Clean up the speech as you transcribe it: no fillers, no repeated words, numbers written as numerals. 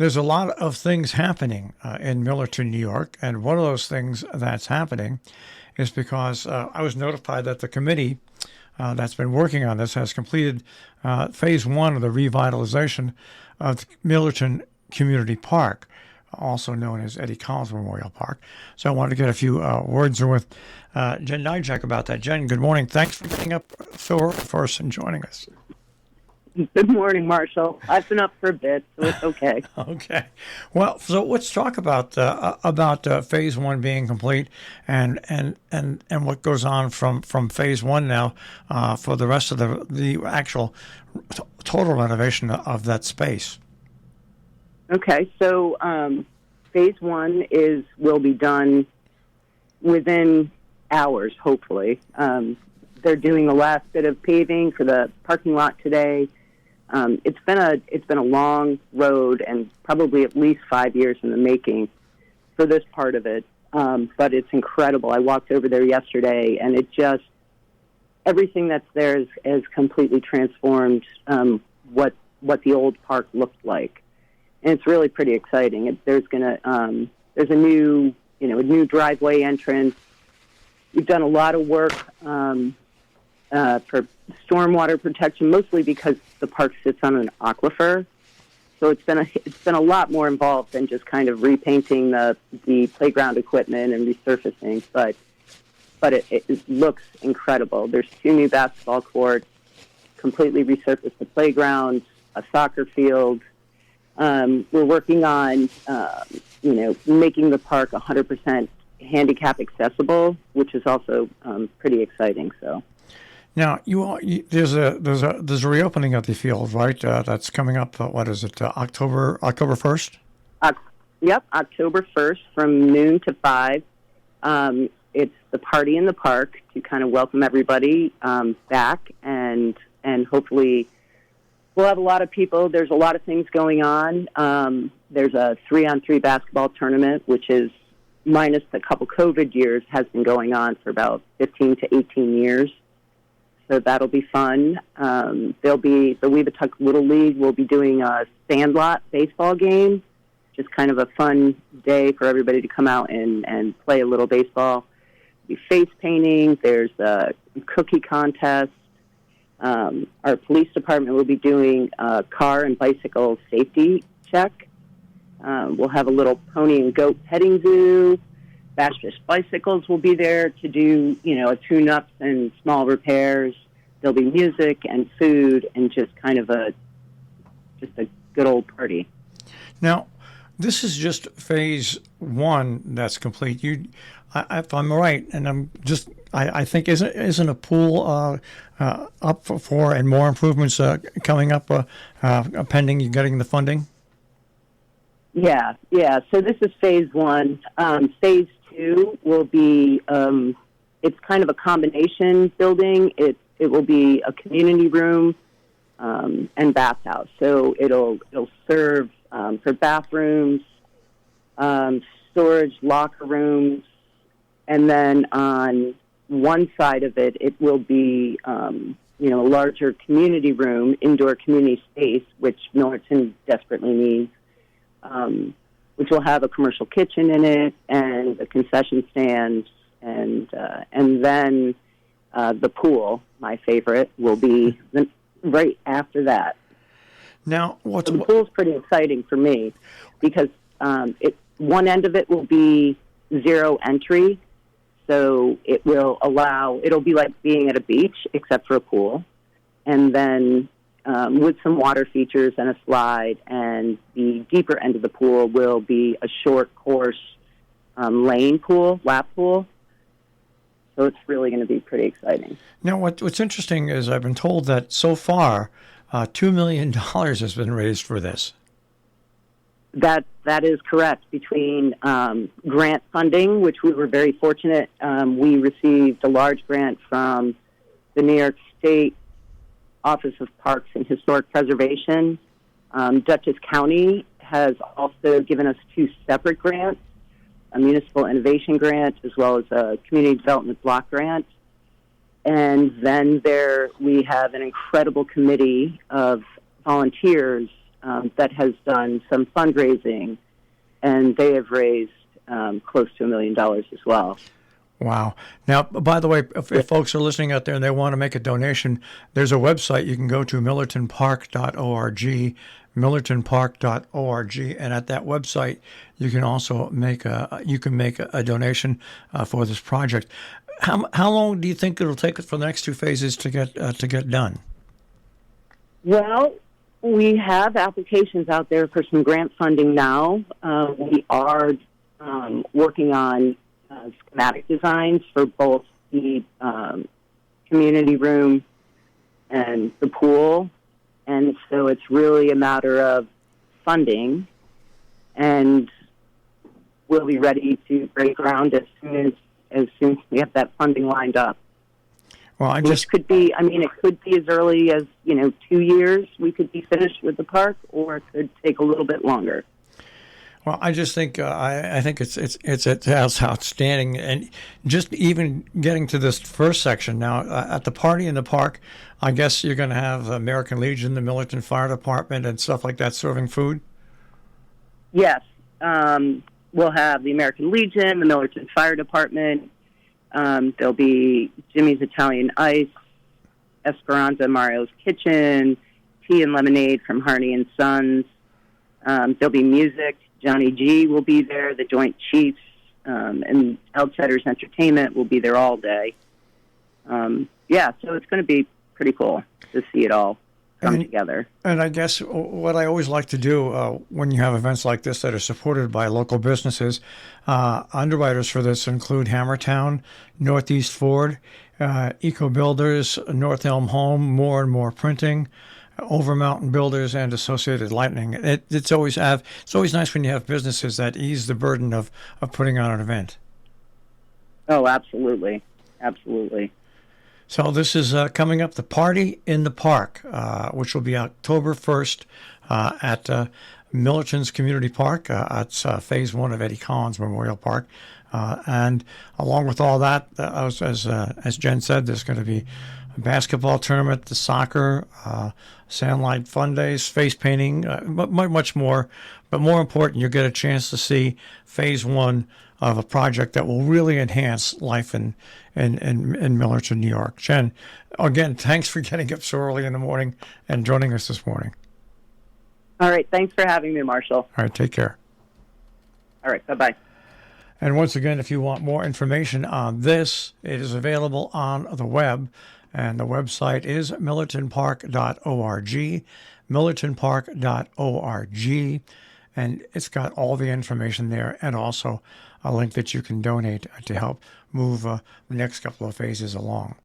there's a lot of things happening in Millerton, New York, and one of those things that's happening is because I was notified that the committee that's been working on this has completed phase one of the revitalization of the Millerton Community Park, also known as Eddie Collins Memorial Park. So I wanted to get a few words with Jen Najdek about that. Jen, good morning. Thanks for getting up so early for us and joining us. Good morning, Marshall. I've been up for a bit, so it's okay. Okay. Well, so let's talk about phase one being complete and what goes on from phase one now for the rest of the actual total renovation of that space. Okay, so phase one will be done within hours, hopefully. They're doing the last bit of paving for the parking lot today. It's been a long road and probably at least 5 years in the making for this part of it. But it's incredible. I walked over there yesterday, and everything that's there has completely transformed what the old park looked like, and it's really pretty exciting. There's a new driveway entrance. We've done a lot of work for stormwater protection, mostly because the park sits on an aquifer. So it's been a lot more involved than just kind of repainting the playground equipment and resurfacing. But it looks incredible. There's 2 new basketball courts, completely resurfaced the playground, a soccer field. We're working on making the park 100% handicap accessible, which is also pretty exciting. So. Now, there's a reopening of the field, right? That's coming up. What is it? October 1st. Yep, October 1st from noon to 5. It's the party in the park to kind of welcome everybody back, and hopefully we'll have a lot of people. There's a lot of things going on. There's a 3-on-3 basketball tournament, which is minus a couple COVID years, has been going on for about 15 to 18 years. So that'll be fun. There'll be the Webutuck Little League will be doing a Sandlot baseball game, just kind of a fun day for everybody to come out and play a little baseball. There'll be face painting. There's a cookie contest. Our police department will be doing a car and bicycle safety check. We'll have a little pony and goat petting zoo. Bash Fish Bicycles will be there to do, tune-ups and small repairs. There'll be music and food and just kind of a good old party. Now, this is just phase one that's complete. If I'm right, and I think isn't a pool up for and more improvements coming up pending you getting the funding? Yeah. So this is phase one. Phase two will be, it's kind of a combination building. It will be a community room and bathhouse. So it'll serve for bathrooms, storage, locker rooms, and then on one side of it, it will be a larger community room, indoor community space, which Millerton desperately needs. Which will have a commercial kitchen in it and a concession stand, and then the pool, my favorite, will be right after that. Now, the pool's pretty exciting for me because one end of it will be zero entry, so it'll be like being at a beach except for a pool, and then with some water features and a slide, and the deeper end of the pool will be a short course lane pool, lap pool. So it's really going to be pretty exciting. Now, what's interesting is I've been told that so far $2 million has been raised for this. That is correct. Between grant funding, which we were very fortunate, we received a large grant from the New York State Office of Parks and Historic Preservation. Dutchess County has also given us 2 separate grants, a municipal innovation grant as well as a community development block grant. And then we have an incredible committee of volunteers that has done some fundraising, and they have raised close to $1 million as well. Wow. Now, by the way, if folks are listening out there and they want to make a donation, there's a website you can go to, millertonpark.org, millertonpark.org, and at that website you can also make a donation for this project. How long do you think it'll take for the next two phases to get done? Well, we have applications out there for some grant funding now. We are working on schematic designs for both the community room and the pool, and so it's really a matter of funding, and we'll be ready to break ground as soon as we have that funding lined up. Well, Which could be, it could be as early as 2 years we could be finished with the park, or it could take a little bit longer. Well, I just think I think it's outstanding, and just even getting to this first section now at the party in the park, I guess you're going to have the American Legion, the Millerton Fire Department, and stuff like that serving food. Yes, we'll have the American Legion, the Millerton Fire Department. There'll be Jimmy's Italian Ice, Esperanza Mario's Kitchen, tea and lemonade from Harney Sons. There'll be music. Jonny G will be there. The Joint Chiefs and Outsiders Entertainment will be there all day. So it's going to be pretty cool to see it all come together. And I guess what I always like to do when you have events like this that are supported by local businesses, underwriters for this include Hammertown, Northeast Ford, Eco Builders, North Elm Home, More and More Printing, Over Mountain Builders, and Associated Lightning. It's always nice when you have businesses that ease the burden of putting on an event. Oh, absolutely. Absolutely. So this is coming up, the Party in the Park, which will be October 1st at Millerton's Community Park. It's Phase 1 of Eddie Collins Memorial Park. And along with all that, as Jen said, there's going to be a basketball tournament, the soccer, Sandlot Fun Days, face painting, much more. But more important, you'll get a chance to see Phase 1 of a project that will really enhance life in Millerton, New York. Jen, again, thanks for getting up so early in the morning and joining us this morning. All right. Thanks for having me, Marshall. All right. Take care. All right. Bye-bye. And once again, if you want more information on this, it is available on the web. And the website is millertonpark.org, millertonpark.org. And it's got all the information there, and also a link that you can donate to help move the next couple of phases along.